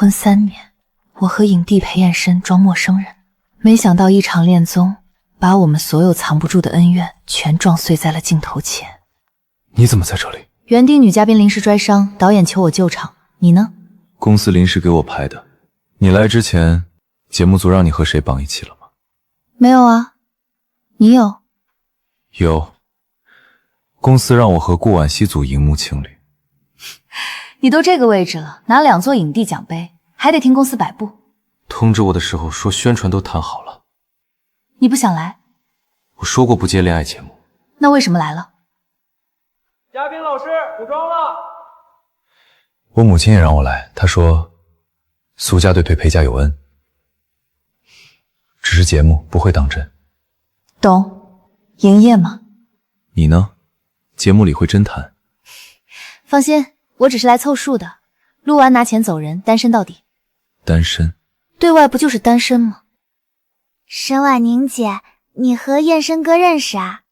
婚3年，我和影帝裴燕深装陌生人，没想到一场恋综把我们所有藏不住的恩怨全撞碎在了镜头前。你怎么在这里？园丁女嘉宾临时摔伤，导演求我救场，你呢？公司临时给我排的。你来之前，节目组让你和谁绑一起了吗？没有啊，你有？有。公司让我和顾婉熙组荧幕情侣。你都这个位置了，拿2座影帝奖杯，还得听公司摆布。通知我的时候说宣传都谈好了。你不想来？我说过不接恋爱节目。那为什么来了？嘉宾老师补妆了。我母亲也让我来，她说苏家对裴家有恩，只是节目不会当真。懂，营业嘛。你呢？节目里会真谈。放心，我只是来凑数的，录完拿钱走人，单身到底。单身？对外不就是单身吗？沈婉宁姐，你和燕深哥认识啊？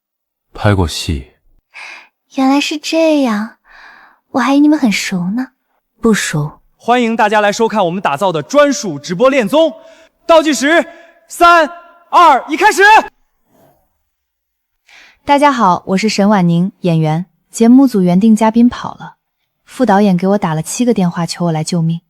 拍过戏。原来是这样，我还以为你们很熟呢。不熟。欢迎大家来收看我们打造的专属直播恋综，倒计时3、2、1，开始！大家好，我是沈婉宁，演员。节目组原定嘉宾跑了，副导演给我打了7个电话求我来救命，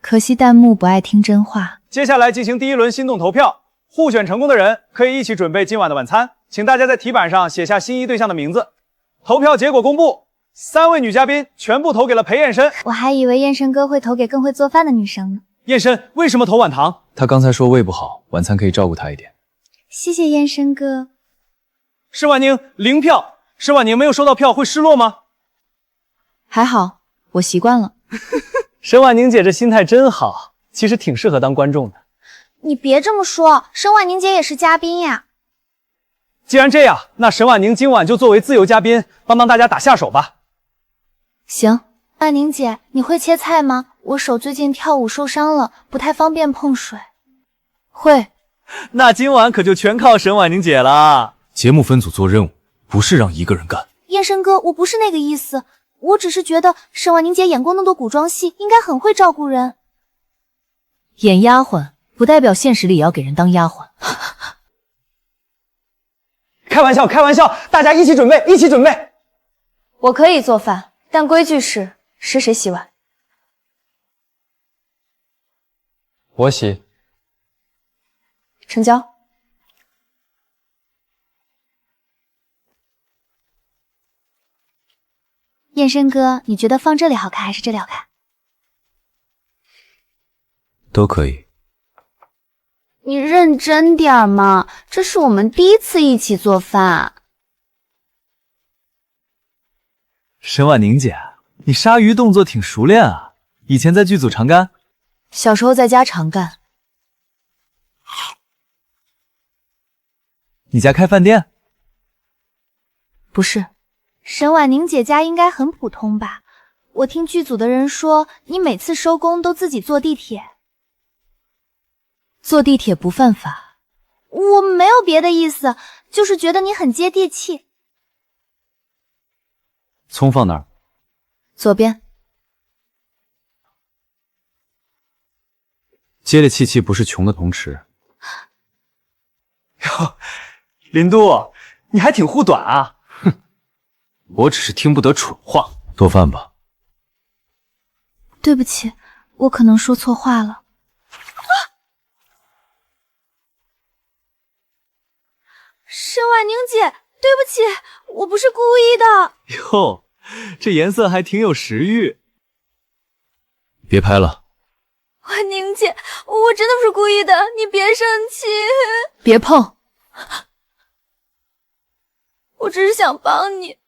可惜弹幕不爱听真话。接下来进行第1轮心动投票，互选成功的人可以一起准备今晚的晚餐，请大家在题板上写下心仪对象的名字。投票结果公布，3位女嘉宾全部投给了裴燕深。我还以为燕深哥会投给更会做饭的女生呢。燕深为什么投晚堂？他刚才说胃不好，晚餐可以照顾他一点。谢谢燕深哥。沈婉宁0票，沈婉宁没有收到票会失落吗？还好，我习惯了。沈婉宁姐这心态真好，其实挺适合当观众的。你别这么说，沈婉宁姐也是嘉宾呀。既然这样，那沈婉宁今晚就作为自由嘉宾，帮大家打下手吧。行。婉宁姐，你会切菜吗？我手最近跳舞受伤了，不太方便碰水。会。那今晚可就全靠沈婉宁姐了。节目分组做任务，不是让一个人干。燕深哥，我不是那个意思，我只是觉得沈婉宁姐演过那么多古装戏，应该很会照顾人。演丫鬟不代表现实里也要给人当丫鬟。开玩笑，开玩笑，大家一起准备，一起准备。我可以做饭，但规矩是谁洗碗。我洗。成交。燕深哥，你觉得放这里好看还是这里好看？都可以。你认真点嘛，这是我们第1次一起做饭。沈婉宁姐，你鲨鱼动作挺熟练啊，以前在剧组常干？小时候在家常干。你家开饭店？不是。沈婉宁姐家应该很普通吧？我听剧组的人说，你每次收工都自己坐地铁。坐地铁不犯法。我没有别的意思，就是觉得你很接地气。葱放哪儿？左边。接地气不是穷的同时。哟，林都，你还挺护短啊。我只是听不得蠢话。做饭吧。对不起，我可能说错话了。沈婉宁姐，对不起，我不是故意的。哟，这颜色还挺有食欲。别拍了。婉宁姐，我真的不是故意的，你别生气。别碰。我只是想帮你。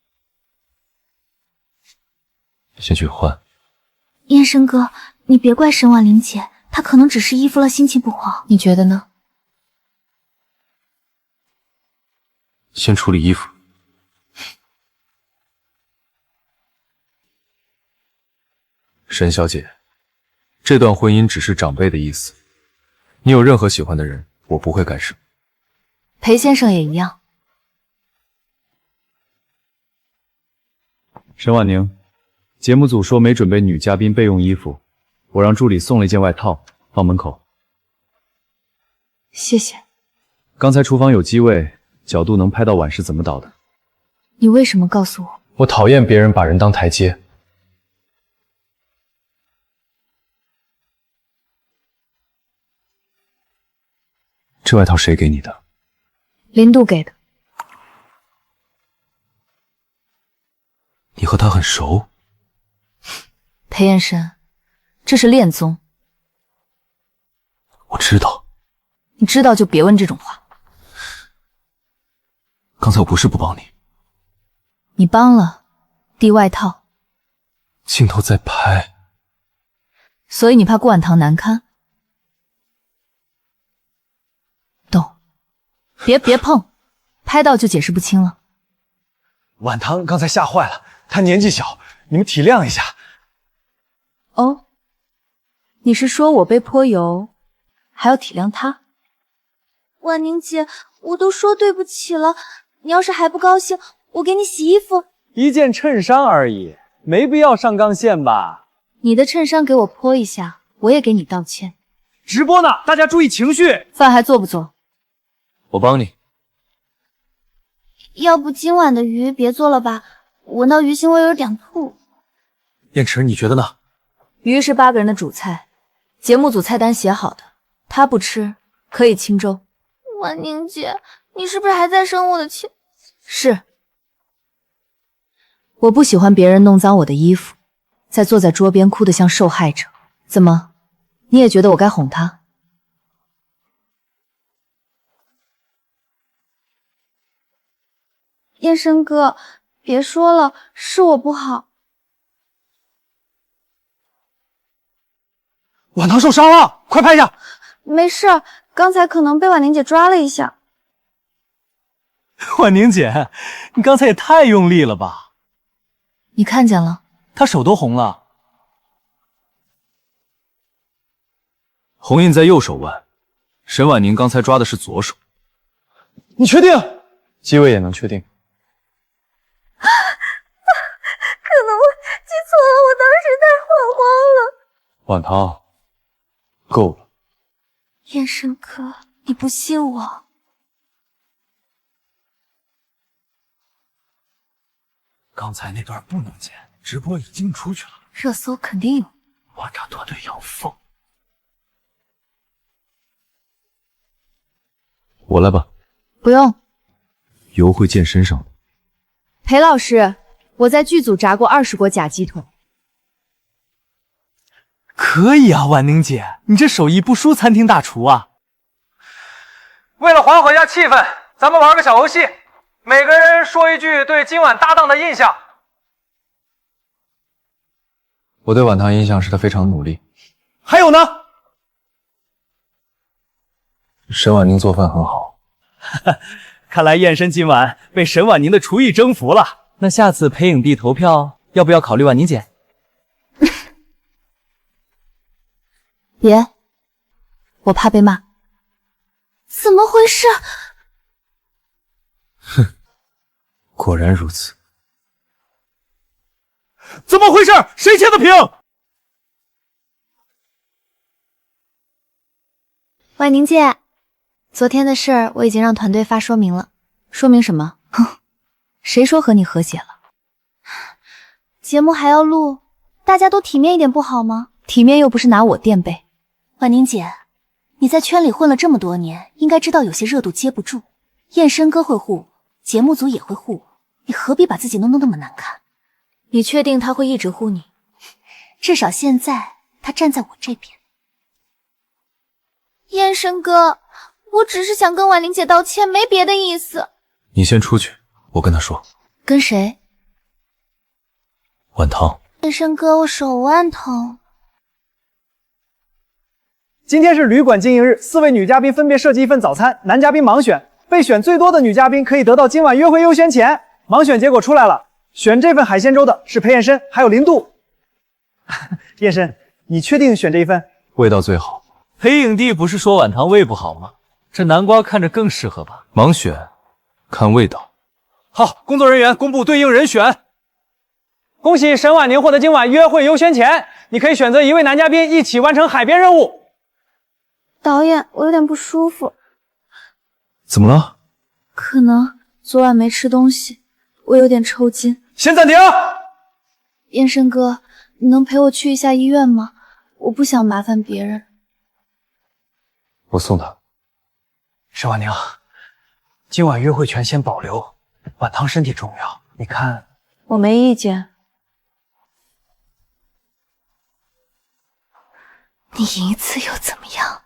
先去换。燕深哥，你别怪沈婉玲姐，她可能只是依附了，心情不好。你觉得呢？先处理衣服。沈小姐，这段婚姻只是长辈的意思，你有任何喜欢的人，我不会干涉。裴先生也一样。沈婉宁，节目组说没准备女嘉宾备用衣服，我让助理送了一件外套，放门口。谢谢。刚才厨房有机位，角度能拍到碗是怎么倒的。你为什么告诉我？我讨厌别人把人当台阶。这外套谁给你的？林度给的。你和他很熟？裴彦深，这是恋综。我知道。你知道就别问这种话。刚才我不是不帮你。你帮了，递外套。镜头在拍。所以你怕顾晚堂难堪？懂。别碰，拍到就解释不清了。晚堂刚才吓坏了，他年纪小，你们体谅一下。哦，你是说我被泼油，还要体谅他？婉宁姐，我都说对不起了，你要是还不高兴，我给你洗衣服。一件衬衫而已，没必要上纲线吧？你的衬衫给我泼一下，我也给你道歉。直播呢，大家注意情绪。饭还做不做？我帮你。要不今晚的鱼别做了吧，闻到鱼腥味有点吐。燕池，你觉得呢？鱼是8个人的主菜，节目组菜单写好的，他不吃可以清粥。婉宁姐，你是不是还在生我的气？是。我不喜欢别人弄脏我的衣服，再坐在桌边哭得像受害者。怎么，你也觉得我该哄他？燕深哥，别说了，是我不好。晚堂受伤了，快拍下。没事，刚才可能被婉宁姐抓了一下。婉宁姐，你刚才也太用力了吧？你看见了？她手都红了。红印在右手腕，沈婉宁刚才抓的是左手。你确定？机位也能确定。可能我记错了，我当时太慌了。晚堂，够了。燕深哥，你不信我？刚才那段不能剪，直播已经出去了，热搜肯定有。我这团队要疯。我来吧。不用。油会溅身上的。裴老师，我在剧组炸过20锅假鸡腿。可以啊，婉宁姐，你这手艺不输餐厅大厨啊。为了缓和一下气氛，咱们玩个小游戏，每个人说一句对今晚搭档的印象。我对晚堂印象是他非常努力。还有呢？沈婉宁做饭很好。看来燕深今晚被沈婉宁的厨艺征服了。那下次陪影帝投票，要不要考虑婉宁姐？别，我怕被骂。怎么回事？哼，果然如此。怎么回事？谁签的屏？婉宁姐，昨天的事儿我已经让团队发说明了。说明什么？哼，谁说和你和解了？节目还要录，大家都体面一点不好吗？体面又不是拿我垫背。婉宁姐，你在圈里混了这么多年，应该知道有些热度接不住。燕深哥会护我，节目组也会护我，你何必把自己弄得那么难看？你确定他会一直护你？至少现在他站在我这边。燕深哥，我只是想跟婉宁姐道歉，没别的意思。你先出去，我跟他说。跟谁？晚堂。燕深哥，我手腕疼。今天是旅馆经营日，4位女嘉宾分别设计一份早餐，男嘉宾盲选，被选最多的女嘉宾可以得到今晚约会优先权。盲选结果出来了，选这份海鲜粥的是裴彦深，还有林度。彦深，你确定选这一份？味道最好。裴影帝不是说晚堂胃不好吗？这南瓜看着更适合吧？盲选，看味道。好，工作人员公布对应人选。恭喜沈婉宁获得今晚约会优先权，你可以选择一位男嘉宾一起完成海边任务。导演，我有点不舒服，怎么了？可能昨晚没吃东西，我有点抽筋。先暂停。燕生哥，你能陪我去一下医院吗？我不想麻烦别人。我送他。沈婉宁，今晚约会权先保留，婉棠身体重要，你看。我没意见。你赢一次又怎么样？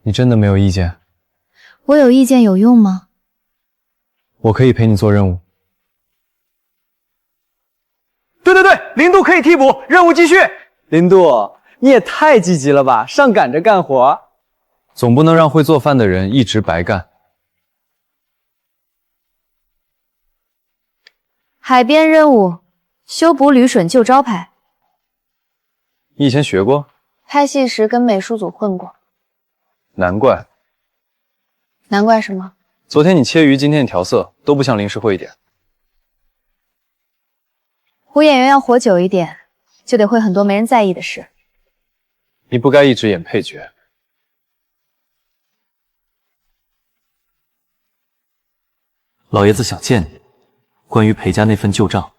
你真的没有意见？我有意见有用吗？我可以陪你做任务。对，林度可以替补，任务继续。林度，你也太积极了吧，上赶着干活。总不能让会做饭的人一直白干。海边任务，修补旅笋旧招牌。你以前学过？拍戏时跟美术组混过。难怪。难怪什么？昨天你切鱼，今天你调色，都不像临时会一点。胡演员要活久一点，就得会很多没人在意的事。你不该一直演配角。老爷子想见你，关于裴家那份旧账。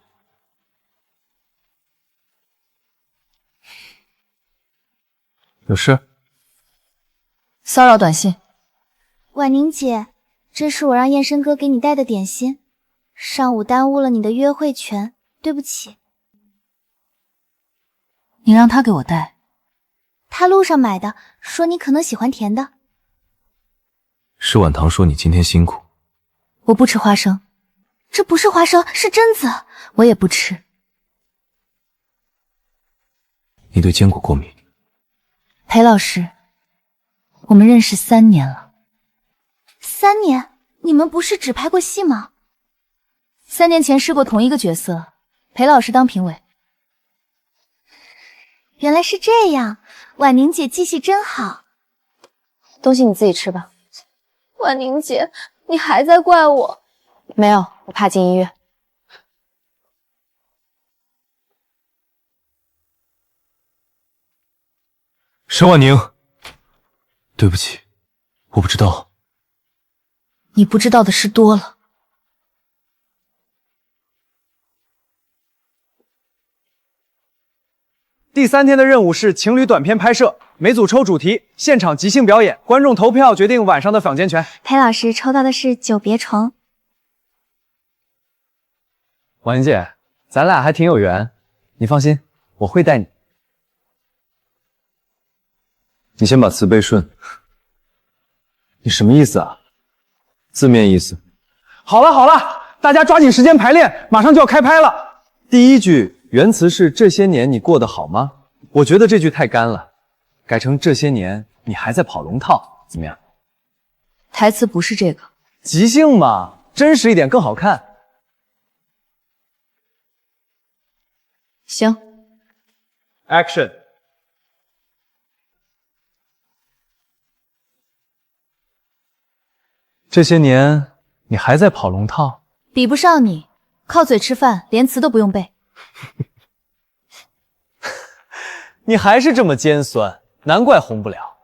有事？骚扰短信。婉宁姐，这是我让燕生哥给你带的点心，上午耽误了你的约会权，对不起。你让他给我带？他路上买的，说你可能喜欢甜的。是婉棠说你今天辛苦。我不吃花生。这不是花生，是榛子。我也不吃。你对坚果过敏？裴老师，我们认识3年了。3年？你们不是只拍过戏吗？3年前试过同一个角色，裴老师当评委。原来是这样，婉宁姐记性真好。东西你自己吃吧。婉宁姐，你还在怪我？没有，我怕进医院。沈婉宁，对不起，我不知道。你不知道的事多了。第3天的任务是情侣短片拍摄，每组抽主题，现场即兴表演，观众投票决定晚上的坊间权。裴老师抽到的是久别重。婉宁姐，咱俩还挺有缘，你放心，我会带你。你先把词背顺。你什么意思啊？字面意思。好了，大家抓紧时间排练，马上就要开拍了。第一句原词是这些年你过得好吗？我觉得这句太干了，改成这些年你还在跑龙套，怎么样？台词不是这个。即兴嘛，真实一点更好看。行。Action。这些年你还在跑龙套？比不上你，靠嘴吃饭，连词都不用背。你还是这么尖酸，难怪红不了。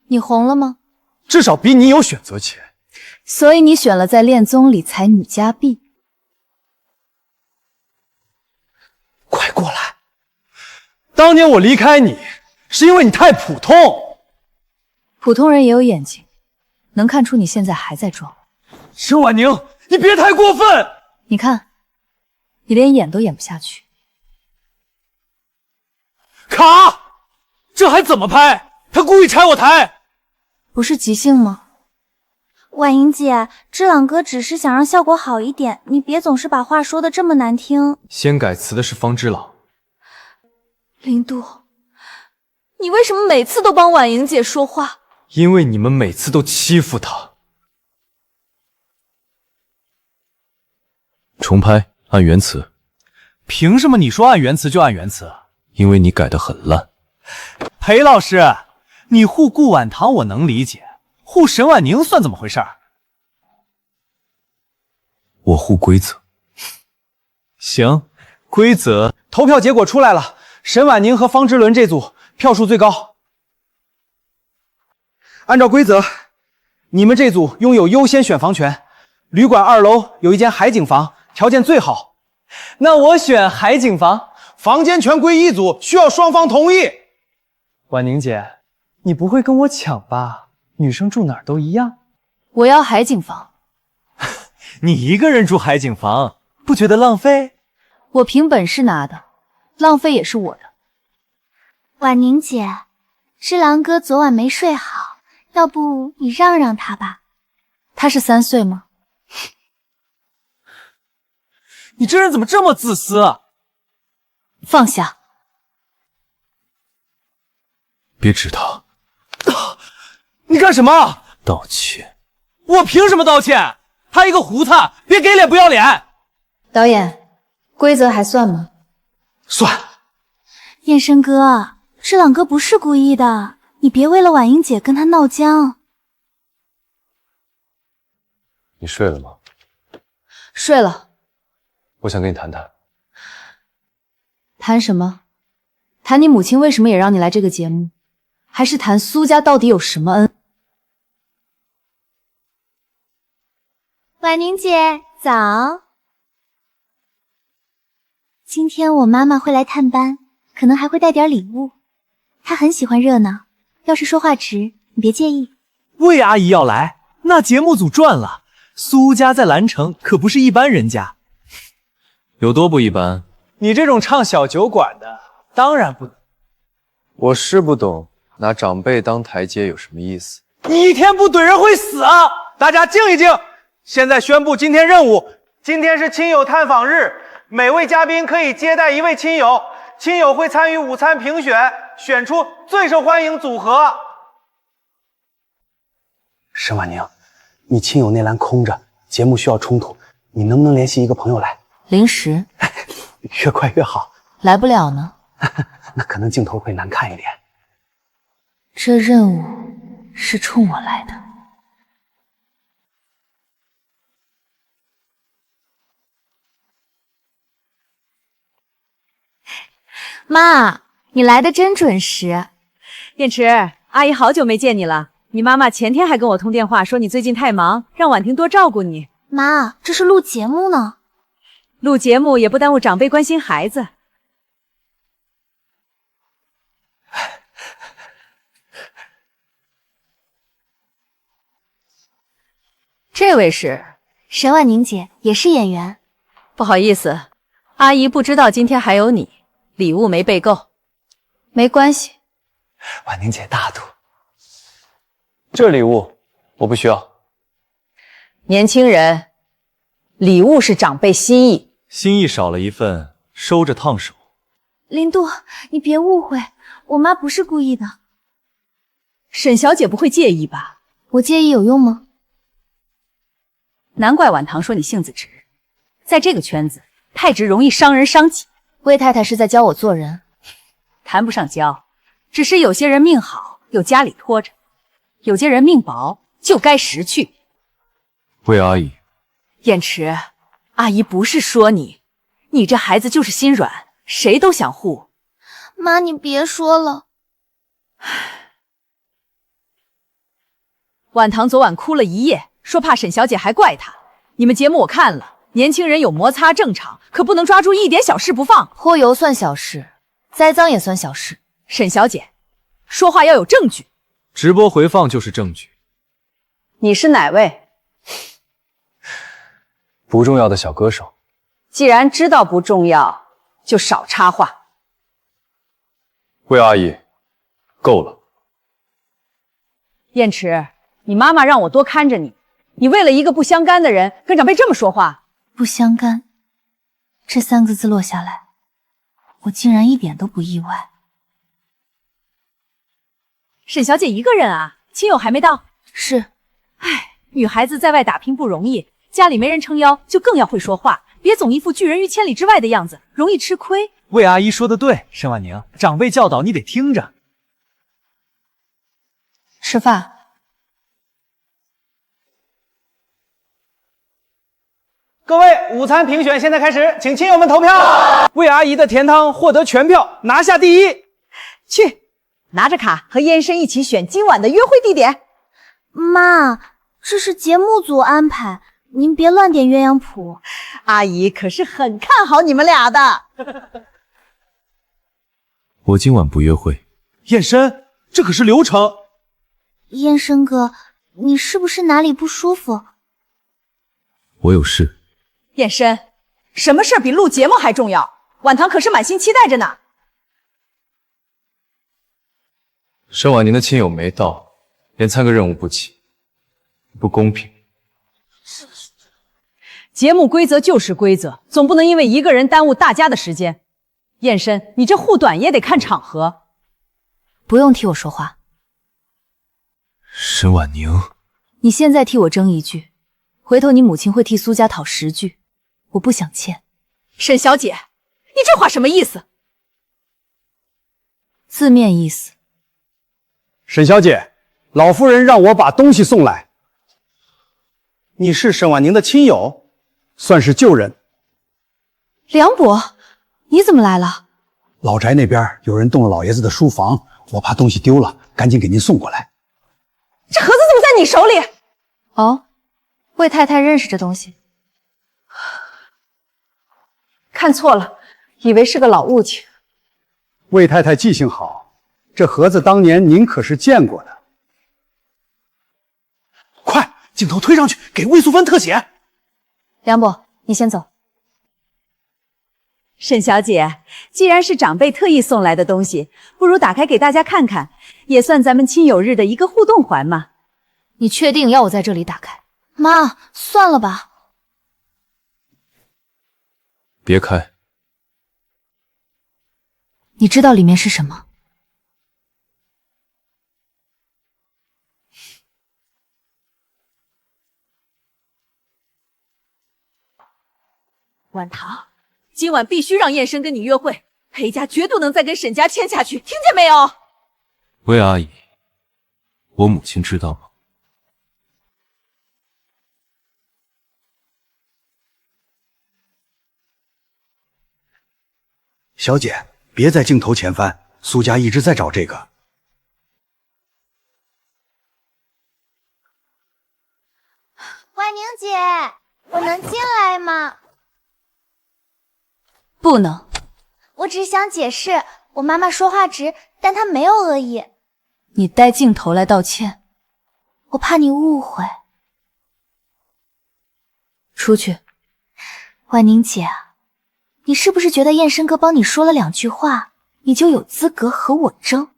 你红了吗？至少比你有选择权。所以你选了在恋综里踩女嘉宾。快过来！当年我离开你，是因为你太普通。普通人也有眼睛，能看出你现在还在装。沈婉宁，你别太过分！你看，你连演都演不下去。卡！这还怎么拍？他故意拆我台。不是即兴吗？婉莹姐，知朗哥只是想让效果好一点，你别总是把话说的这么难听。先改词的是方知朗。林度，你为什么每次都帮婉莹姐说话？因为你们每次都欺负她。重拍，按原词。凭什么你说按原词就按原词？因为你改得很烂。裴老师，你护顾婉棠我能理解，护沈婉宁算怎么回事？我护规则。行，规则。投票结果出来了，沈婉宁和方之伦这组票数最高。按照规则，你们这组拥有优先选房权。旅馆2楼有一间海景房，条件最好。那我选海景房，房间全归一组，需要双方同意。婉宁姐，你不会跟我抢吧？女生住哪儿都一样。我要海景房。你一个人住海景房，不觉得浪费？我凭本事拿的，浪费也是我的。婉宁姐，只狼哥昨晚没睡好，要不你让让他吧？他是3岁吗？你这人怎么这么自私啊？放下！别指他。你干什么？道歉。我凭什么道歉？他一个胡子，别给脸不要脸！导演，规则还算吗？算。燕生哥，只狼哥不是故意的，你别为了婉莹姐跟他闹僵。你睡了吗？睡了。我想跟你谈谈。谈什么？谈你母亲为什么也让你来这个节目，还是谈苏家到底有什么恩？婉宁姐，早。今天我妈妈会来探班，可能还会带点礼物。她很喜欢热闹，要是说话迟，你别介意。魏阿姨要来，那节目组赚了。苏家在兰城可不是一般人家。有多不一般？你这种唱小酒馆的，当然不懂。我是不懂，拿长辈当台阶有什么意思？你一天不怼人会死啊！大家静一静。现在宣布今天任务，今天是亲友探访日，每位嘉宾可以接待一位亲友，亲友会参与午餐评选，选出最受欢迎组合。沈婉宁，你亲友那栏空着，节目需要冲突，你能不能联系一个朋友来？临时，越快越好。来不了呢。那可能镜头会难看一点。这任务是冲我来的。妈，你来的真准时。燕池，阿姨好久没见你了。你妈妈前天还跟我通电话说你最近太忙，让婉婷多照顾你。妈，这是录节目呢。录节目也不耽误长辈关心孩子。这位是沈婉宁姐，也是演员。不好意思，阿姨不知道今天还有你，礼物没备够。没关系。婉宁姐大度。这礼物我不需要。年轻人，礼物是长辈心意，心意少了一份，收着烫手。林度，你别误会，我妈不是故意的。沈小姐不会介意吧？我介意有用吗？难怪婉堂说你性子直，在这个圈子，太直容易伤人伤己。魏太太是在教我做人，谈不上教，只是有些人命好，有家里拖着；有些人命薄，就该识趣。魏阿姨，燕池，阿姨不是说你，你这孩子就是心软，谁都想护。妈，你别说了。婉堂昨晚哭了一夜，说怕沈小姐还怪她。你们节目我看了，年轻人有摩擦正常，可不能抓住一点小事不放。泼油算小事，栽赃也算小事。沈小姐，说话要有证据。直播回放就是证据。你是哪位？不重要的小歌手。既然知道不重要，就少插话。魏阿姨，够了。燕池，你妈妈让我多看着你，你为了一个不相干的人跟长辈这么说话。不相干，这3个字落下来，我竟然一点都不意外。沈小姐一个人啊，亲友还没到。是。唉，女孩子在外打拼不容易，家里没人撑腰，就更要会说话，别总一副拒人于千里之外的样子，容易吃亏。魏阿姨说的对，沈婉宁，长辈教导你得听着。吃饭。各位，午餐评选现在开始，请亲友们投票。魏阿姨的甜汤获得全票，拿下第一。去，拿着卡和燕生一起选今晚的约会地点。妈，这是节目组安排，您别乱点鸳鸯谱。阿姨可是很看好你们俩的。我今晚不约会。燕生，这可是流程。燕生哥，你是不是哪里不舒服？我有事。燕生，什么事儿比录节目还重要？晚堂可是满心期待着呢。申婉宁的亲友没到，连参个任务不起，不公平。节目规则就是规则，总不能因为一个人耽误大家的时间。燕生，你这护短也得看场合。不用替我说话。申婉宁，你现在替我争一句，回头你母亲会替苏家讨10句。我不想欠。沈小姐，你这话什么意思？字面意思。沈小姐，老夫人让我把东西送来。你是沈婉宁的亲友，算是旧人。梁伯，你怎么来了？老宅那边有人动了老爷子的书房，我怕东西丢了，赶紧给您送过来。这盒子怎么在你手里？哦，魏太太认识这东西。看错了，以为是个老物件。魏太太记性好，这盒子当年您可是见过的。快，镜头推上去，给魏素芬特写。梁伯，你先走。沈小姐，既然是长辈特意送来的东西，不如打开给大家看看，也算咱们亲友日的一个互动环嘛。你确定要我在这里打开？妈，算了吧。别开。你知道里面是什么？晚堂，今晚必须让燕生跟你约会，裴家绝不能再跟沈家签下去，听见没有？魏阿姨，我母亲知道吗？小姐，别在镜头前翻，苏家一直在找这个。婉宁姐，我能进来吗？不能。我只是想解释，我妈妈说话直，但她没有恶意。你带镜头来道歉。我怕你误会。出去。婉宁姐，你是不是觉得燕生哥帮你说了2句话，你就有资格和我争？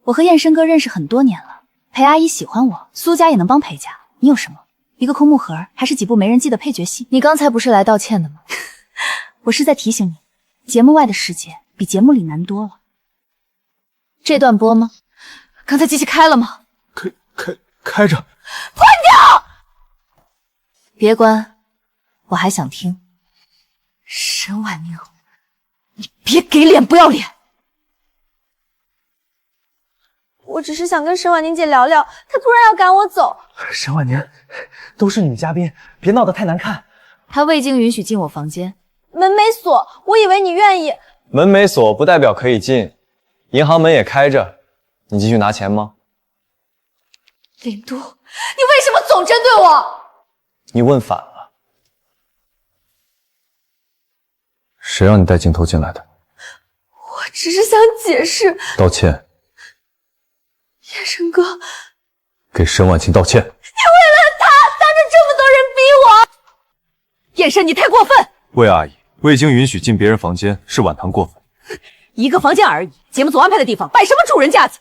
我和燕生哥认识很多年了，裴阿姨喜欢我，苏家也能帮裴家，你有什么？一个空木盒，还是几部没人记的配角戏？你刚才不是来道歉的吗？我是在提醒你，节目外的世界比节目里难多了。这段播吗？刚才机器开了吗？开着。关掉！别关，我还想听。沈婉宁，你别给脸不要脸！我只是想跟沈婉宁姐聊聊，她突然要赶我走。沈婉宁，都是女嘉宾，别闹得太难看。她未经允许进我房间，门没锁，我以为你愿意。门没锁不代表可以进，银行门也开着，你继续拿钱吗？林都，你为什么总针对我？你问反了。谁让你带镜头进来的？我只是想解释。道歉。燕生哥，给沈婉清道歉。你为了他，当着这么多人逼我。燕生，你太过分！魏阿姨，未经允许进别人房间是晚堂过分。一个房间而已，节目组安排的地方，摆什么主人架子？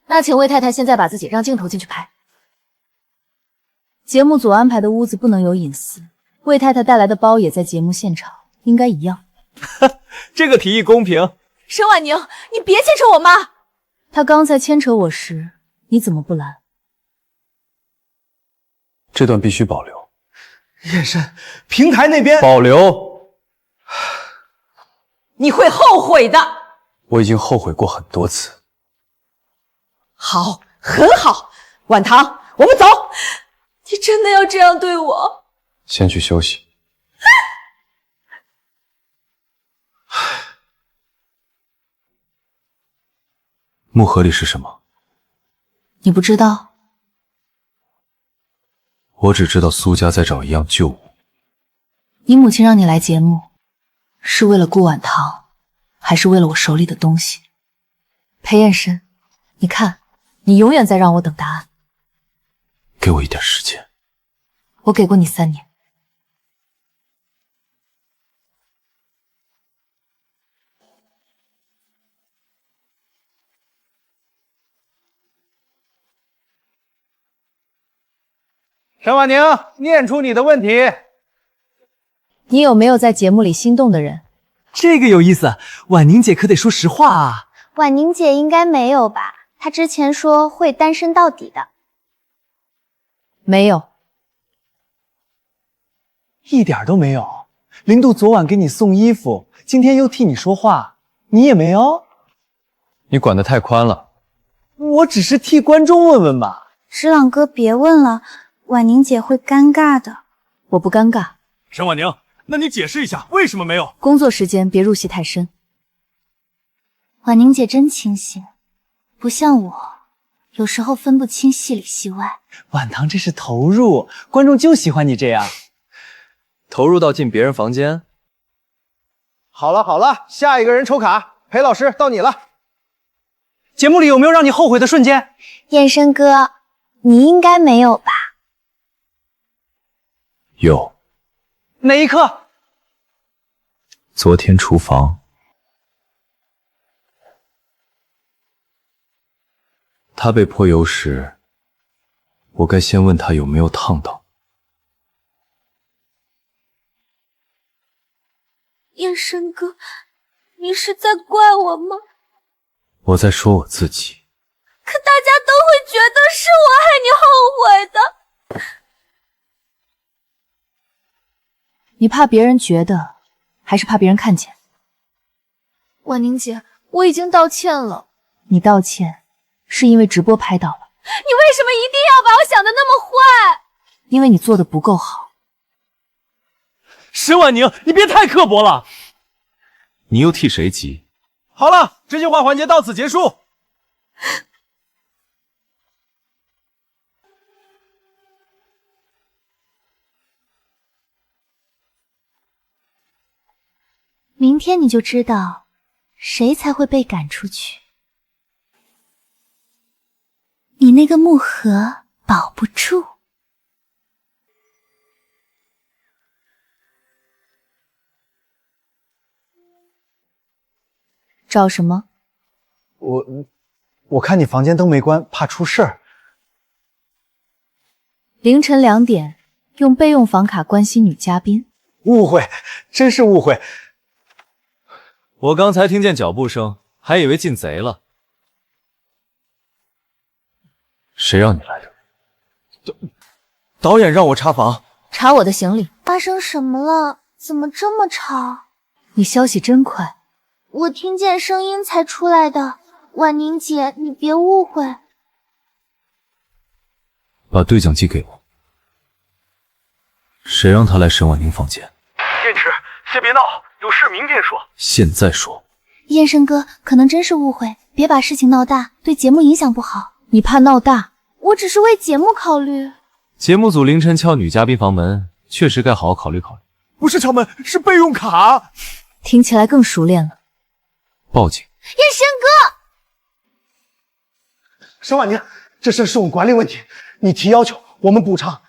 那请魏太太现在把自己让镜头进去拍。节目组安排的屋子不能有隐私，魏太太带来的包也在节目现场，应该一样。这个提议公平。沈婉宁，你别牵扯我妈。她刚才牵扯我时，你怎么不拦？这段必须保留。燕生，平台那边保留。你会后悔的。我已经后悔过很多次。好，很好，晚堂，我们走。你真的要这样对我？先去休息。木盒里是什么？你不知道？我只知道苏家在找一样旧物。你母亲让你来节目，是为了顾晚堂，还是为了我手里的东西？裴燕深，你看，你永远在让我等答案。给我一点时间。我给过你3年。沈婉宁，念出你的问题。你有没有在节目里心动的人？这个有意思，婉宁姐可得说实话啊。婉宁姐应该没有吧？她之前说会单身到底的。没有，一点都没有。林度昨晚给你送衣服，今天又替你说话，你也没有？你管得太宽了。我只是替观众问问吧。石朗哥，别问了，婉宁姐会尴尬的。我不尴尬。沈婉宁，那你解释一下为什么没有？工作时间别入戏太深。婉宁姐真清醒，不像我，有时候分不清戏里戏外。晚堂这是投入，观众就喜欢你这样。投入到进别人房间。好了好了，下一个人抽卡，裴老师到你了。节目里有没有让你后悔的瞬间？燕深哥，你应该没有吧？有。哪一刻？昨天厨房，他被泼油时，我该先问他有没有烫到。燕深哥，你是在怪我吗？我在说我自己。可大家都会觉得是我害你后悔的。你怕别人觉得，还是怕别人看见？婉宁姐，我已经道歉了。你道歉，是因为直播拍到了。你为什么一定要把我想的那么坏？因为你做的不够好。沈婉宁，你别太刻薄了。你又替谁急？好了，这句话环节到此结束。明天你就知道谁才会被赶出去。你那个木盒保不住。找什么？我看你房间灯没关，怕出事儿。凌晨2点，用备用房卡关心女嘉宾。误会，真是误会。我刚才听见脚步声，还以为进贼了。谁让你来的？导演让我查房。查我的行李。发生什么了？怎么这么吵？你消息真快。我听见声音才出来的。婉宁姐，你别误会。把对讲机给我。谁让他来沈婉宁房间？燕池，先别闹，有事明天说。现在说。燕深哥，可能真是误会，别把事情闹大，对节目影响不好。你怕闹大？我只是为节目考虑。节目组凌晨敲女嘉宾房门，确实该好好考虑考虑。不是敲门，是备用卡。听起来更熟练了。报警。燕深哥，沈婉宁，这事是我们管理问题，你提要求，我们补偿，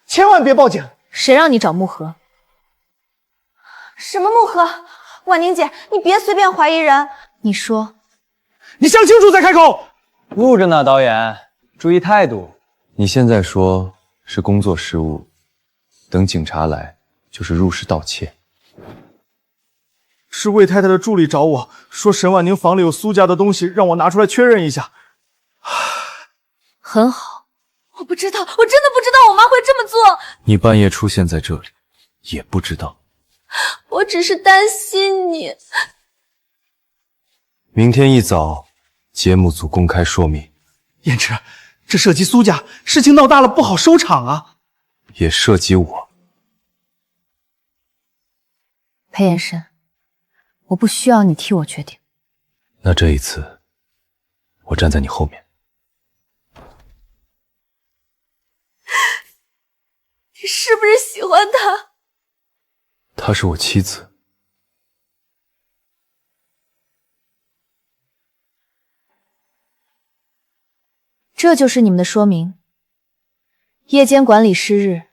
千万别报警。谁让你找木盒？什么木盒？婉宁姐，你别随便怀疑人。你说，你想清楚再开口。录着呢，导演，注意态度。你现在说是工作失误，等警察来就是入室盗窃。是魏太太的助理找我说沈婉宁房里有苏家的东西，让我拿出来确认一下。很好。我不知道，我真的不知道我妈会这么做。你半夜出现在这里，也不知道。我只是担心你。明天一早，节目组公开说明。燕池，这涉及苏家，事情闹大了不好收场啊。也涉及我。裴延深，我不需要你替我决定。那这一次，我站在你后面。你是不是喜欢他？她是我妻子。这就是你们的说明。夜间管理失日，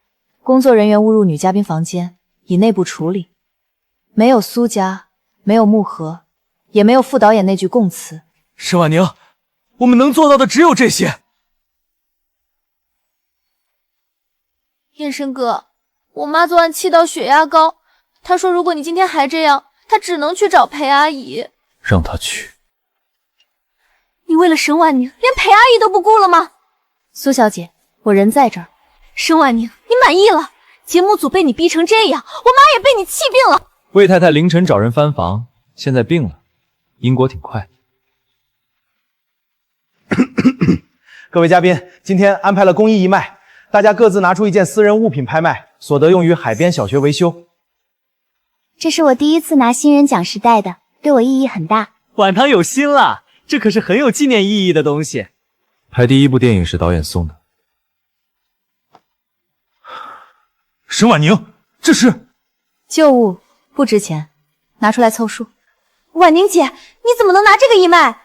工作人员误入女嘉宾房间，已内部处理。没有苏家，没有木盒，也没有副导演那句供词。沈婉宁，我们能做到的只有这些。燕深哥，我妈昨晚气到血压高，她说如果你今天还这样，她只能去找裴阿姨。让她去。你为了沈婉宁，连裴阿姨都不顾了吗？苏小姐，我人在这儿。沈婉宁，你满意了？节目组被你逼成这样，我妈也被你气病了。魏太太凌晨找人翻房，现在病了，因果挺快。各位嘉宾，今天安排了公益义卖，大家各自拿出一件私人物品拍卖，所得用于海边小学维修。这是我第一次拿新人奖时带的，对我意义很大。晚堂有心了，这可是很有纪念意义的东西。拍第一部电影是导演送的。沈婉宁，这是旧物，不值钱，拿出来凑数。婉宁姐，你怎么能拿这个义卖？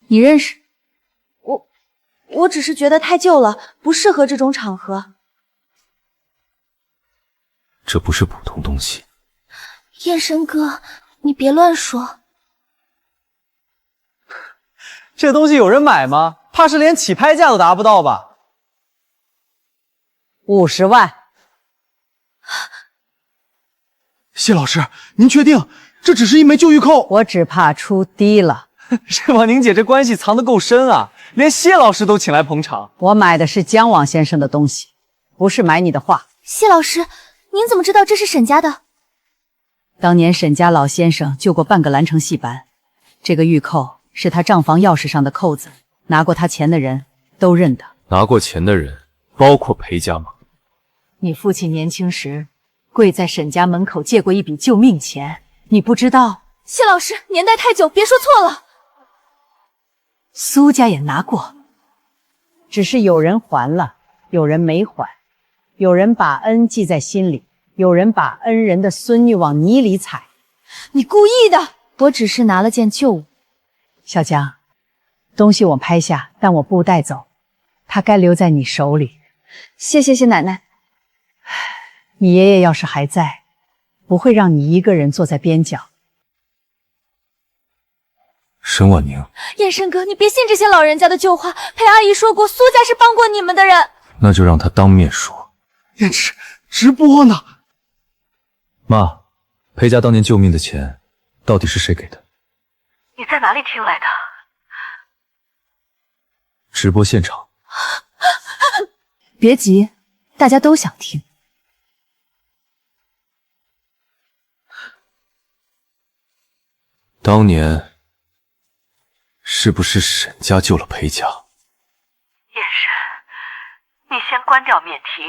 你认识？我只是觉得太旧了，不适合这种场合。这不是普通东西。燕深哥，你别乱说。这东西有人买吗？怕是连起拍价都达不到吧？50万。谢老师，您确定这只是一枚旧玉扣？我只怕出低了。沈婉宁姐这关系藏得够深啊，连谢老师都请来捧场。我买的是姜往先生的东西，不是买你的画。谢老师，您怎么知道这是沈家的？当年沈家老先生救过半个蓝城戏班，这个玉扣是他账房钥匙上的扣子，拿过他钱的人都认得。拿过钱的人包括裴家吗？你父亲年轻时跪在沈家门口借过一笔救命钱，你不知道？谢老师，年代太久，别说错了。苏家也拿过，只是有人还了，有人没还，有人把恩记在心里，有人把恩人的孙女往泥里踩。你故意的！我只是拿了件旧物。小江，东西我拍下，但我不带走，它该留在你手里。谢谢奶奶。你爷爷要是还在，不会让你一个人坐在边角。沈婉宁，燕深哥，你别信这些老人家的旧话。裴阿姨说过，苏家是帮过你们的人。那就让他当面说。直播呢？妈，裴家当年救命的钱，到底是谁给的？你在哪里听来的？直播现场。别急，大家都想听。当年是不是沈家救了裴家？燕深，你先关掉免提。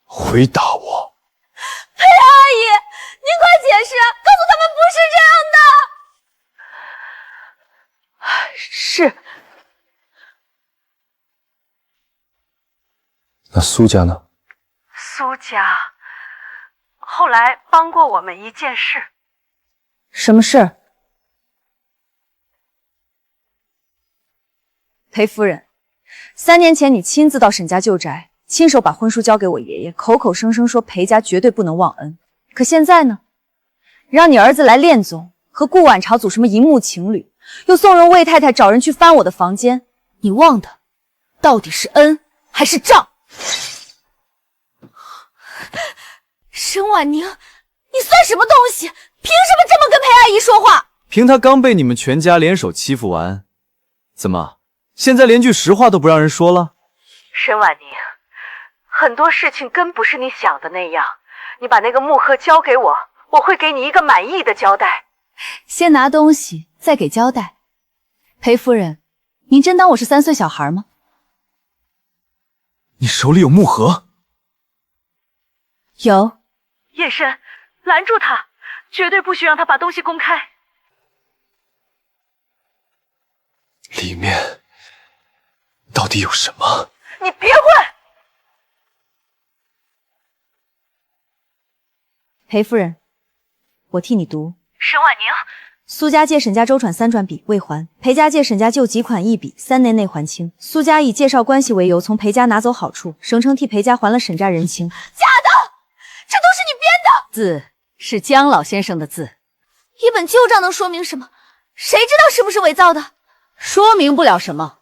回答我。裴阿姨，您快解释，告诉他们不是这样的。是。那苏家呢？苏家后来帮过我们一件事。什么事？裴夫人，3年前你亲自到沈家旧宅，亲手把婚书交给我爷爷，口口声声说裴家绝对不能忘恩。可现在呢，让你儿子来恋总，和顾晚朝组什么银幕情侣，又纵容魏太太找人去翻我的房间，你忘的到底是恩还是账？沈婉宁，你算什么东西？凭什么这么跟裴阿姨说话？凭他刚被你们全家联手欺负完，怎么现在连句实话都不让人说了？沈婉宁，很多事情根不是你想的那样。你把那个木盒交给我，我会给你一个满意的交代。先拿东西，再给交代。裴夫人，您真当我是3岁小孩吗？你手里有木盒？有。叶深，拦住他，绝对不许让他把东西公开。里面到底有什么？你别问！裴夫人，我替你读。沈婉宁，苏家借沈家周转3转笔未还，裴家借沈家就几款一笔，3年内还清。苏家以介绍关系为由，从裴家拿走好处，声称替裴家还了沈家人情。假的，这都是你编的。字是姜老先生的字，一本旧账能说明什么？谁知道是不是伪造的？说明不了什么。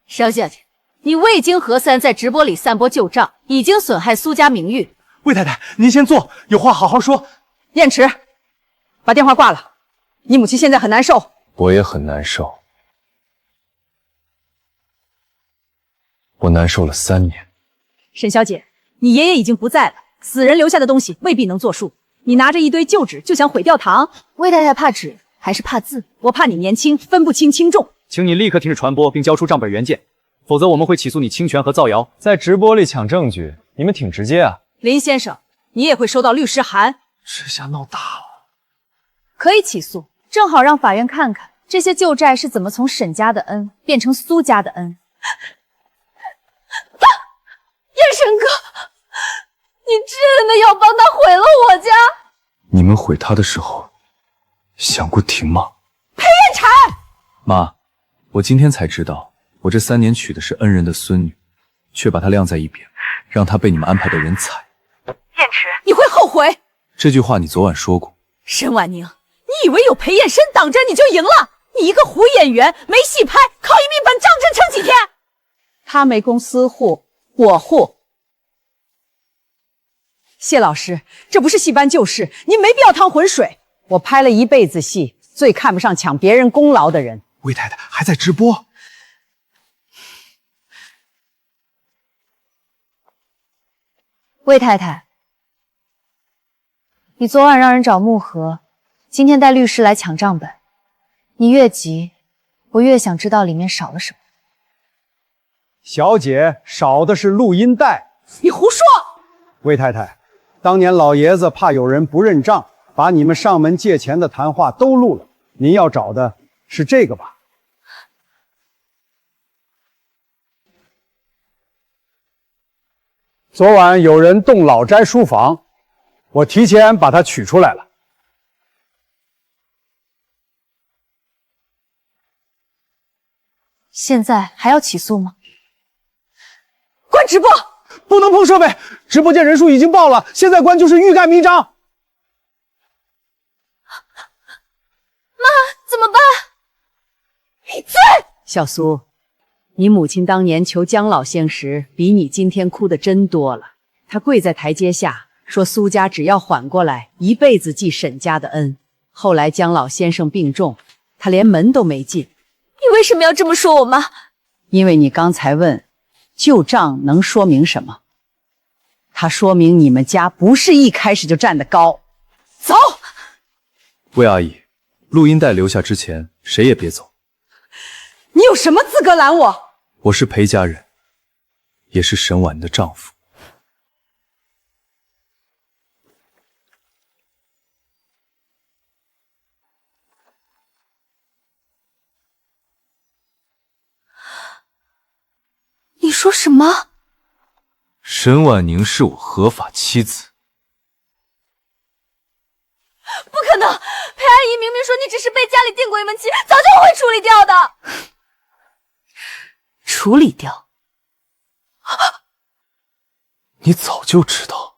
萧小姐，你未经核算在直播里散播旧账，已经损害苏家名誉。魏太太，您先坐，有话好好说。燕池，把电话挂了。你母亲现在很难受。我也很难受，我难受了3年。沈小姐，你爷爷已经不在了，死人留下的东西未必能作数。你拿着一堆旧纸就想毁掉堂？魏太太怕纸还是怕字？我怕你年轻分不清轻重。请你立刻停止传播，并交出账本原件，否则我们会起诉你侵权和造谣。在直播里抢证据，你们挺直接啊。林先生，你也会收到律师函。这下闹大了。可以起诉，正好让法院看看这些旧债是怎么从沈家的恩变成苏家的恩。燕神哥，你真的要帮他毁了我家？你们毁他的时候，想过停吗？裴彦婵，妈，我今天才知道，我这3年娶的是恩人的孙女，却把她晾在一边，让她被你们安排的人踩。燕池，你会后悔。这句话你昨晚说过。沈婉宁，你以为有裴彦深挡着你就赢了？你一个胡演员，没戏拍，靠一笔本账真撑几天？他没公私护，我护。谢老师，这不是戏班旧事，您没必要趟浑水。我拍了一辈子戏，最看不上抢别人功劳的人。魏太太还在直播。魏太太，你昨晚让人找木盒，今天带律师来抢账本。你越急，我越想知道里面少了什么。小姐，少的是录音带。你胡说！魏太太，当年老爷子怕有人不认账，把你们上门借钱的谈话都录了。您要找的是这个吧？昨晚有人动老斋书房，我提前把它取出来了。现在还要起诉吗？关直播！不能碰设备，直播间人数已经爆了，现在关就是欲盖弥彰。妈，怎么办？闭嘴！小苏，你母亲当年求姜老仙时，比你今天哭的真多了。她跪在台阶下，说苏家只要缓过来，一辈子记沈家的恩。后来姜老先生病重，她连门都没进。你为什么要这么说我妈？因为你刚才问旧账能说明什么，它说明你们家不是一开始就站得高。走！魏阿姨，录音带留下之前，谁也别走。你有什么资格拦我？我是裴家人，也是沈婉的丈夫。你说什么？沈婉宁是我合法妻子。不可能！裴阿姨明明说你只是被家里定过一门亲，早就会处理掉的。处理掉？你早就知道？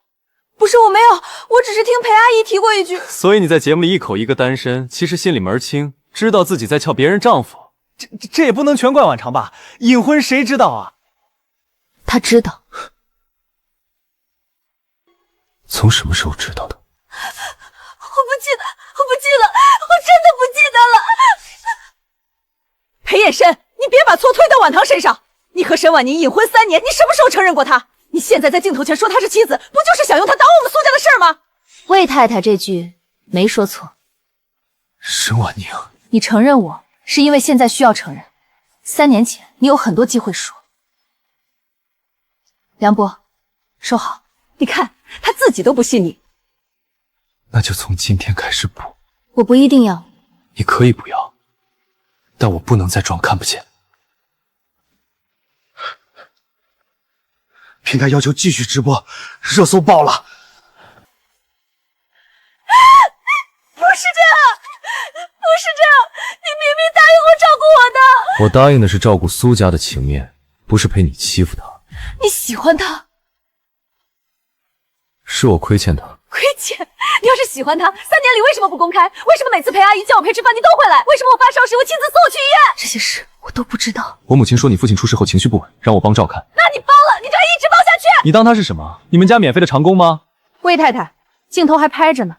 不是我没有，我只是听裴阿姨提过一句。所以你在节目里一口一个单身，其实心里门清，知道自己在撬别人丈夫。这也不能全怪婉常吧？隐婚谁知道啊？他知道。从什么时候知道的？我不记得，我真的不记得了。裴衍深，你别把错推到婉堂身上。你和沈婉宁隐婚3年，你什么时候承认过他？你现在在镜头前说他是妻子，不就是想用他挡我们苏家的事儿吗？魏太太这句没说错。沈婉宁，你承认我是因为现在需要承认。3年前你有很多机会说。梁博，收好。你看，他自己都不信你。那就从今天开始补。我不一定要。你可以不要，但我不能再装看不见。平台要求继续直播，热搜爆了。不是这样，不是这样，你明明答应我照顾我的。我答应的是照顾苏家的情面，不是陪你欺负他。你喜欢他？是我亏欠他。亏欠？你要是喜欢他，3年里为什么不公开？为什么每次陪阿姨叫我陪吃饭你都会来？为什么我发烧时会亲自送我去医院？这些事我都不知道。我母亲说你父亲出事后情绪不稳，让我帮照看。那你帮了，你就要一直帮下去。你当他是什么？你们家免费的长工吗？魏太太，镜头还拍着呢。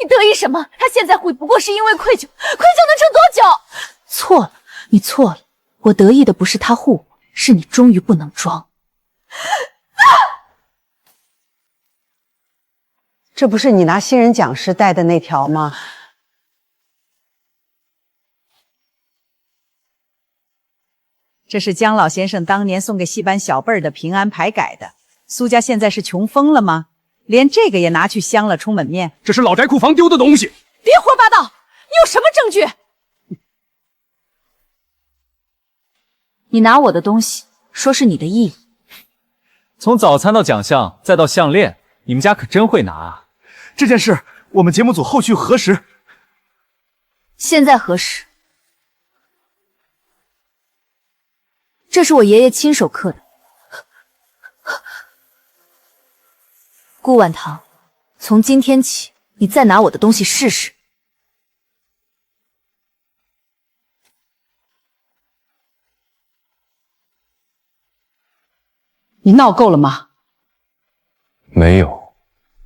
你得意什么？他现在会不过是因为愧疚，愧疚能撑多久？错了，你错了。我得意的不是他护我，是你终于不能装。这不是你拿新人奖时戴的那条吗？这是姜老先生当年送给戏班小辈儿的平安牌改的。苏家现在是穷疯了吗？连这个也拿去镶了充门面？这是老宅库房丢的东西。别胡说八道！你有什么证据？你拿我的东西，说是你的义务。从早餐到奖项，再到项链，你们家可真会拿啊！这件事我们节目组后续核实。现在核实。这是我爷爷亲手刻的。顾晚堂，从今天起，你再拿我的东西试试。你闹够了吗？没有。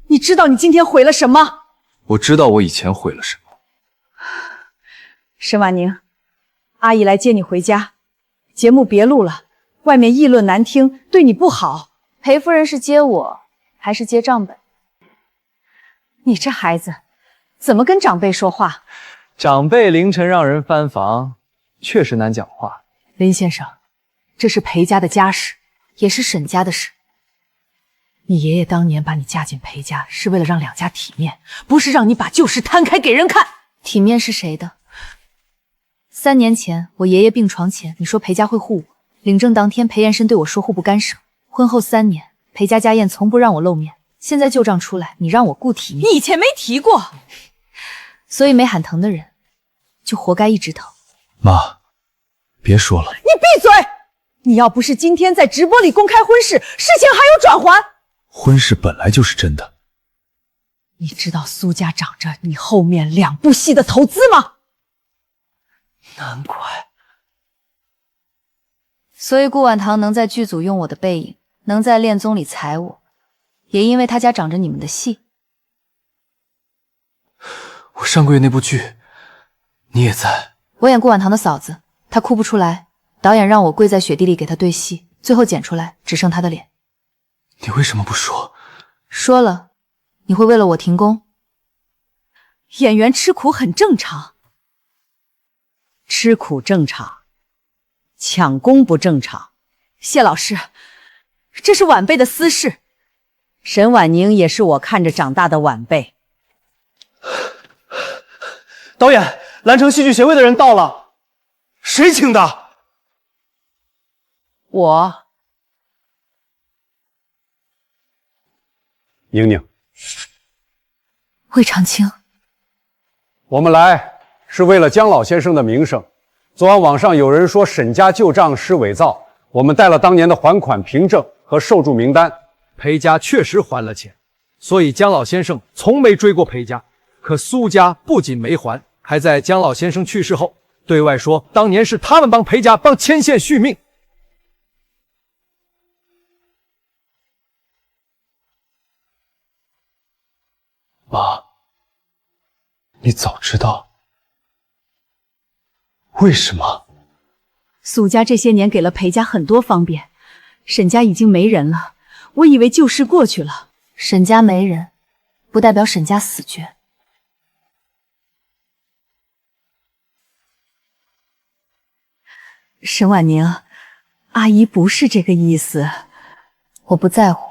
你知道你今天毁了什么？我知道我以前毁了什么。沈婉宁，阿姨来接你回家，节目别录了，外面议论难听，对你不好。裴夫人是接我，还是接账本？你这孩子，怎么跟长辈说话？长辈凌晨让人翻房，确实难讲话。林先生，这是裴家的家事，也是沈家的事。你爷爷当年把你嫁进裴家，是为了让两家体面，不是让你把旧事摊开给人看。体面是谁的？3年前我爷爷病床前，你说裴家会护我，领证当天裴延伸对我说互不干涉。婚后3年，裴家家宴从不让我露面，现在旧账出来，你让我顾体面。你以前没提过，所以没喊疼的人，就活该一直疼。妈，别说了。你闭嘴！你要不是今天在直播里公开婚事，事情还有转圜。婚事本来就是真的。你知道苏家长着你后面2部戏的投资吗？难怪。所以顾晚堂能在剧组用我的背影，能在恋综里踩我，也因为他家长着你们的戏。我上个月那部剧，你也在。我演顾晚堂的嫂子，她哭不出来，导演让我跪在雪地里给她对戏，最后剪出来只剩她的脸。你为什么不说？说了，你会为了我停工？演员吃苦很正常，吃苦正常，抢功不正常。谢老师，这是晚辈的私事。沈婉宁也是我看着长大的晚辈。导演，蓝城戏剧协会的人到了，谁请的？我。宁宁，魏长青，我们来是为了姜老先生的名声。昨晚网上有人说沈家旧账是伪造，我们带了当年的还款凭证和受助名单。裴家确实还了钱，所以姜老先生从没追过裴家。可苏家不仅没还，还在姜老先生去世后对外说当年是他们帮裴家牵线续命。妈，你早知道。为什么？苏家这些年给了裴家很多方便，沈家已经没人了，我以为旧事过去了。沈家没人，不代表沈家死绝。沈婉宁，阿姨不是这个意思。我不在乎，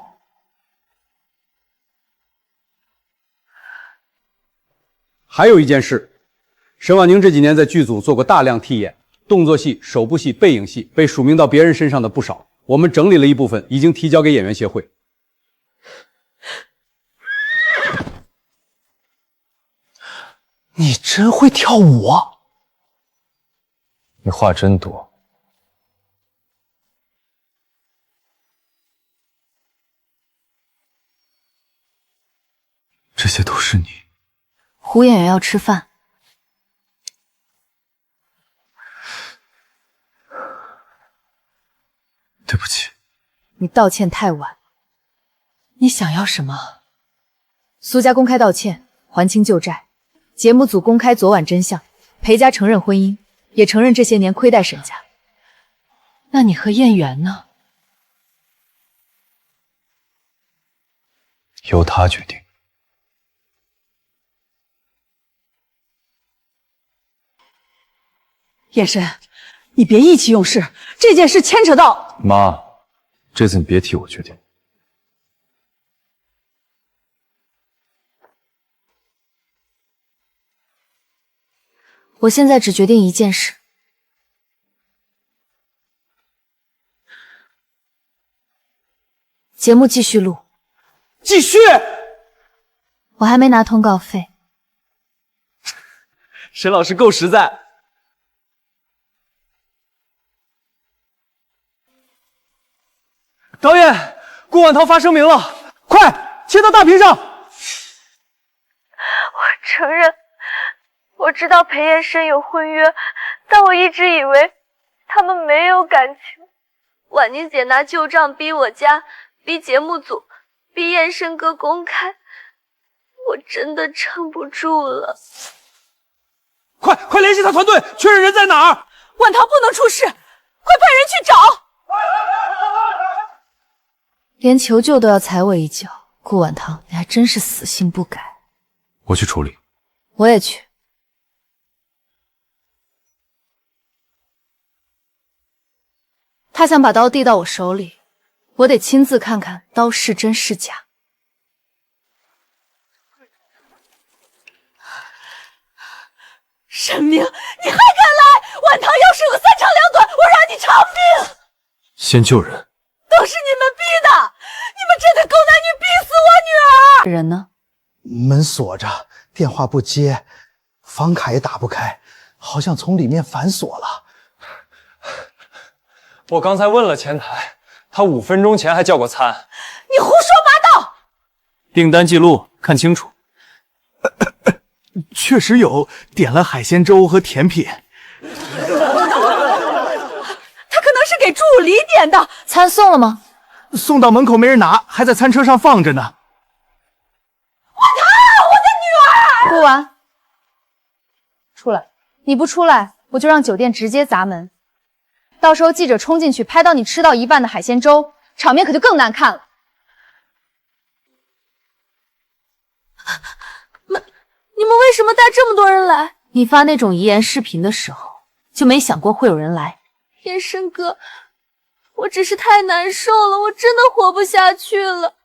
还有一件事，沈婉宁这几年在剧组做过大量替演，动作戏、手部戏、背影戏被署名到别人身上的不少，我们整理了一部分，已经提交给演员协会。你真会跳舞啊！你话真多。这些都是你。胡演员要吃饭。对不起。你道歉太晚。你想要什么？苏家公开道歉，还清旧债。节目组公开昨晚真相，裴家承认婚姻，也承认这些年亏待沈家。那你和燕元呢？由他决定。燕深，你别意气用事，这件事牵扯到……妈，这次你别替我决定。我现在只决定一件事。节目继续录。继续。我还没拿通告费。沈老师够实在。导演，顾婉涛发声明了，快切到大屏上。我承认，我知道裴延生有婚约，但我一直以为他们没有感情。婉宁姐拿旧账逼我家，逼节目组，逼延生哥公开，我真的撑不住了。快联系他团队，确认人在哪儿。婉涛不能出事，快派人去找。连求救都要踩我一脚，顾婉棠，你还真是死性不改。我去处理。我也去。他想把刀递到我手里，我得亲自看看刀是真是假。沈明，你还敢来？婉棠要是有3长2短，我让你偿命！先救人。都是你们逼的！你们这对狗男女逼死我女儿！人呢？门锁着，电话不接，房卡也打不开，好像从里面反锁了。我刚才问了前台，他5分钟前还叫过餐。你胡说八道！订单记录看清楚。确实有，点了海鲜粥和甜品。他可能是给助理点的。餐送了吗？送到门口没人拿，还在餐车上放着呢。婉棠，我的女儿！顾完，出来！你不出来，我就让酒店直接砸门。到时候记者冲进去，拍到你吃到一半的海鲜粥，场面可就更难看了。你们为什么带这么多人来？你发那种遗言视频的时候，就没想过会有人来？延生哥，我只是太难受了，我真的活不下去了。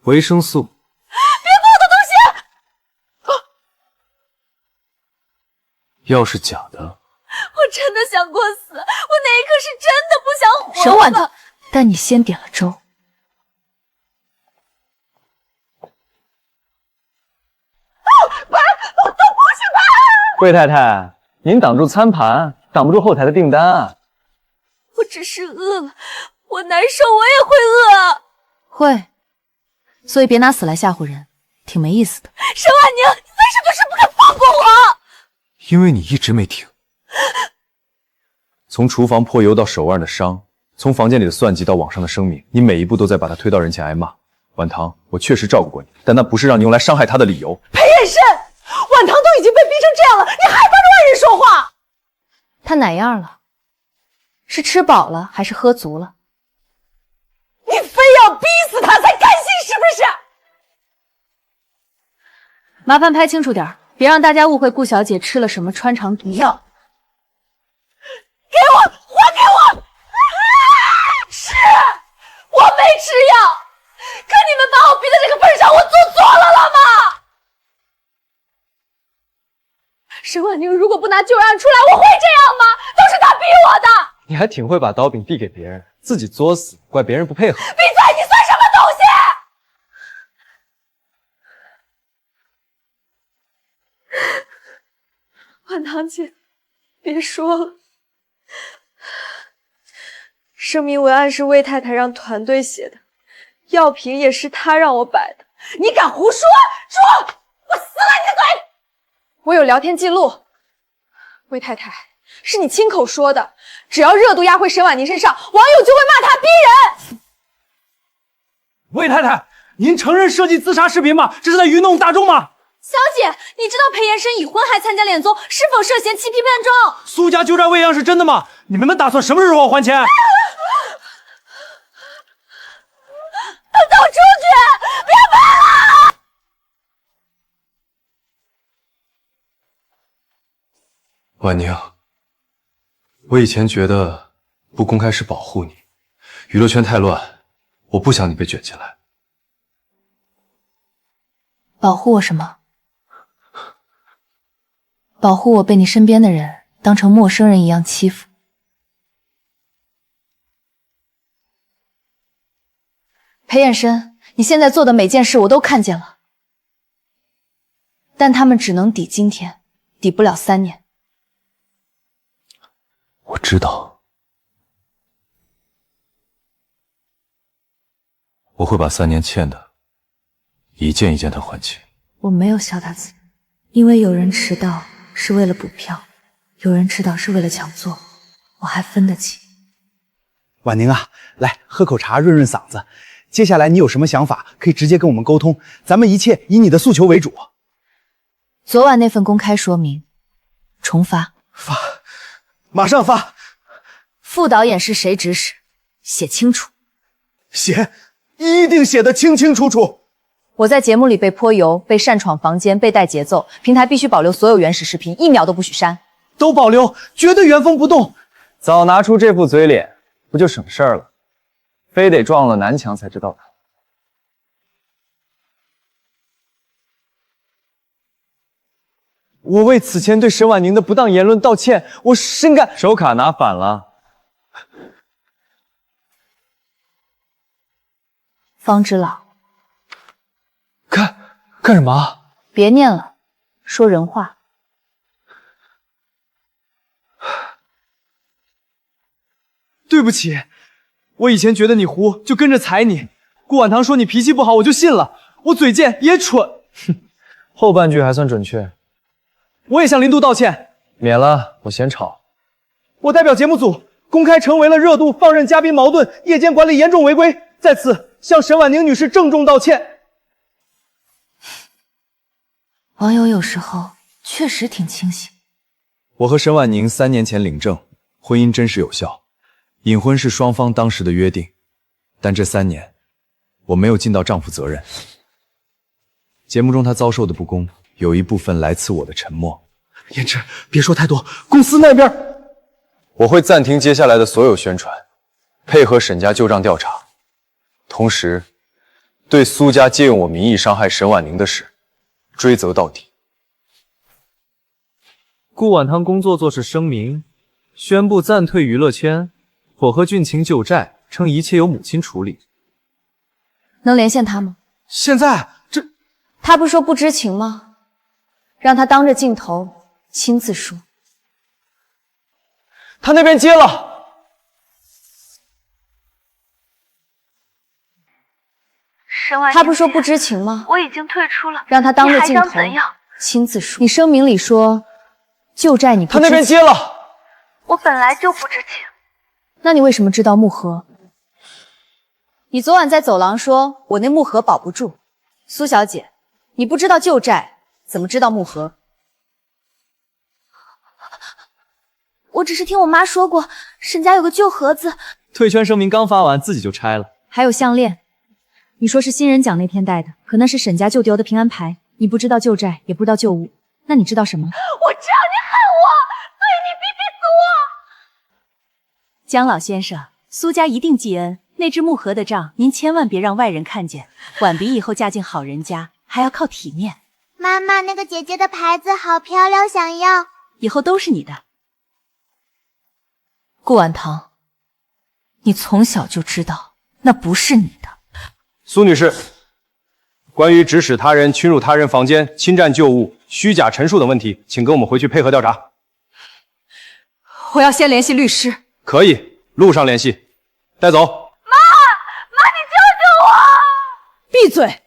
维生素。别碰我的东西！药是假的。我真的想过死，我那一刻是真的不想活了。沈婉棠，但你先点了粥。贵太太，您挡住餐盘，挡不住后台的订单啊。我只是饿了，我难受，我也会饿。会，所以别拿死来吓唬人，挺没意思的。沈婉宁，你为什么是不肯放过我？因为你一直没停。从厨房泼油到手腕的伤，从房间里的算计到网上的声明，你每一步都在把他推到人前挨骂。婉棠，我确实照顾过你，但那不是让你用来伤害他的理由。裴延生，婉棠都已经被逼成这样了，你还帮着外人说话？他哪样了？是吃饱了还是喝足了？你非要逼死他才甘心是不是？麻烦拍清楚点，别让大家误会顾小姐吃了什么穿肠毒药。给我，还给我！是，我没吃药，可你们把我逼到这个份上，我做错了吗？拿旧案出来，我会这样吗？都是他逼我的。你还挺会把刀柄递给别人，自己作死，怪别人不配合。闭嘴！你算什么东西？婉堂姐，别说了。声明文案是魏太太让团队写的，药瓶也是她让我摆的。你敢胡说！说，我撕了你的嘴！我有聊天记录，魏太太是你亲口说的，只要热度压回沈婉宁身上，网友就会骂她逼人。魏太太，您承认设计自杀视频吗？这是在愚弄大众吗？小姐，你知道裴延伸已婚还参加恋综，是否涉嫌欺骗骗中？苏家旧账未央是真的吗？你们打算什么时候还钱？都出去！别拍了！婉宁，我以前觉得不公开是保护你，娱乐圈太乱，我不想你被卷进来。保护我什么？保护我被你身边的人当成陌生人一样欺负。裴衍申，你现在做的每件事我都看见了，但他们只能抵今天，抵不了3年。我知道，我会把3年欠的一件一件的还清。我没有笑他自己，因为有人迟到是为了补票，有人迟到是为了抢座，我还分得清。婉宁啊，来喝口茶润润嗓子。接下来你有什么想法，可以直接跟我们沟通，咱们一切以你的诉求为主。昨晚那份公开说明，重发。马上发。副导演是谁指使？写清楚。写，一定写得清清楚楚。我在节目里被泼油，被擅闯房间，被带节奏，平台必须保留所有原始视频，1秒都不许删。都保留，绝对原封不动。早拿出这副嘴脸，不就省事儿了？非得撞了南墙才知道他。我为此前对沈婉宁的不当言论道歉，我深感……手卡拿反了。方知老，干什么？别念了，说人话。对不起，我以前觉得你胡，就跟着踩你。顾婉堂说你脾气不好，我就信了。我嘴贱也蠢。哼，后半句还算准确。我也向林度道歉。免了，我嫌吵。我代表节目组公开成为了热度、放任嘉宾矛盾、夜间管理严重违规，在此向沈婉宁女士郑重道歉。网友有时候确实挺清醒。我和沈婉宁3年前领证，婚姻真实有效，隐婚是双方当时的约定，但这3年我没有尽到丈夫责任。节目中她遭受的不公，有一部分来自我的沉默。言之，别说太多，公司那边我会暂停接下来的所有宣传，配合沈家旧账调查，同时对苏家借用我名义伤害沈婉宁的事追责到底。顾婉堂工作做事声明，宣布暂退娱乐圈，我和俊晴旧债，称一切由母亲处理。能连线他吗？现在他不说不知情吗？让他当着镜头亲自说。他那边接了。他不说不知情吗？我已经退出了，让他当着镜头你还想怎样？亲自说。你声明里说旧债你不知情。他那边接了。我本来就不知情。那你为什么知道木盒？你昨晚在走廊说我那木盒保不住。苏小姐，你不知道旧债，怎么知道木盒？我只是听我妈说过，沈家有个旧盒子。退圈声明刚发完，自己就拆了。还有项链，你说是新人奖那天戴的，可那是沈家旧丢的平安牌。你不知道旧债，也不知道旧物，那你知道什么？我知道你恨我，所以你逼死我。姜老先生，苏家一定记恩，那只木盒的账，您千万别让外人看见。婉鼻以后嫁进好人家，还要靠体面。妈妈，那个姐姐的牌子好漂亮，想要。以后都是你的。顾晚棠，你从小就知道那不是你的。苏女士，关于指使他人侵入他人房间、侵占旧物、虚假陈述等问题，请跟我们回去配合调查。我要先联系律师。可以，路上联系。带走。妈，你救救我！闭嘴！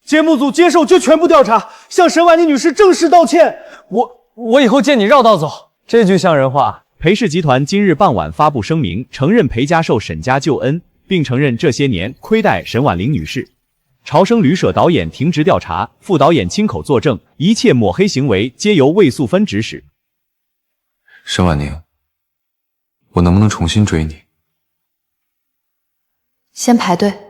节目组接受就全部调查，向沈婉妮女士正式道歉。我以后见你绕道走。这句像人话。裴氏集团今日傍晚发布声明，承认裴家受沈家救恩，并承认这些年亏待沈婉玲女士。潮生旅社导演停职调查，副导演亲口作证，一切抹黑行为皆由魏素芬指使。沈婉宁，我能不能重新追你？先排队。